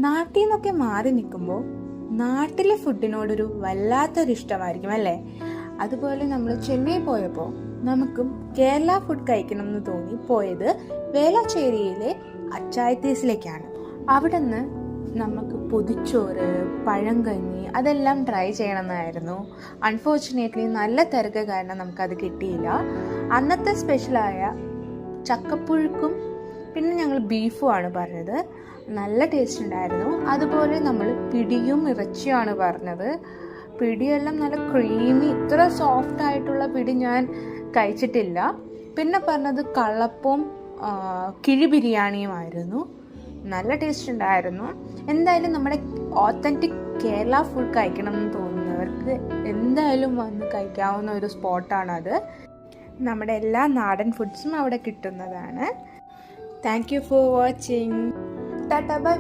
നാട്ടിൽ നിന്നൊക്കെ മാറി നിൽക്കുമ്പോൾ നാട്ടിലെ ഫുഡിനോടൊരു വല്ലാത്തൊരു ഇഷ്ടമായിരിക്കും അല്ലേ? അതുപോലെ നമ്മൾ ചെന്നൈ പോയപ്പോൾ നമുക്കും കേരള ഫുഡ് കഴിക്കണം എന്ന് തോന്നി പോയത് വേലാച്ചേരിയിലെ അച്ചായത്തീസിലേക്കാണ്. അവിടെ നിന്ന് നമുക്ക് പൊതിച്ചോറ്, പഴങ്കഞ്ഞി അതെല്ലാം ട്രൈ ചെയ്യണമെന്നായിരുന്നു. അൺഫോർച്ചുനേറ്റ്ലി നല്ല തിരക്ക് കാരണം നമുക്കത് കിട്ടിയില്ല. അന്നത്തെ സ്പെഷ്യലായ ചക്കപ്പുഴുക്കും പിന്നെ ഞങ്ങൾ ബീഫുമാണ് പറഞ്ഞത്. നല്ല ടേസ്റ്റ് ഉണ്ടായിരുന്നു. അതുപോലെ നമ്മൾ പിടിയും ഇറച്ചിയാണ് പറഞ്ഞത്. പിടിയെല്ലാം നല്ല ക്രീമി, ഇത്ര സോഫ്റ്റ് ആയിട്ടുള്ള പിടി ഞാൻ കഴിച്ചിട്ടില്ല. പിന്നെ പറഞ്ഞത് കള്ളപ്പവും കിഴി ബിരിയാണിയുമായിരുന്നു. നല്ല ടേസ്റ്റ് ഉണ്ടായിരുന്നു. എന്തായാലും നമ്മുടെ ഓത്തൻറ്റിക് കേരള ഫുഡ് കഴിക്കണം എന്ന് തോന്നുന്നവർക്ക് എന്തായാലും വന്ന് കഴിക്കാവുന്ന ഒരു സ്പോട്ടാണത്. നമ്മുടെ എല്ലാ നാടൻ ഫുഡ്സും അവിടെ കിട്ടുന്നതാണ്. Thank you for watching. Tata bye.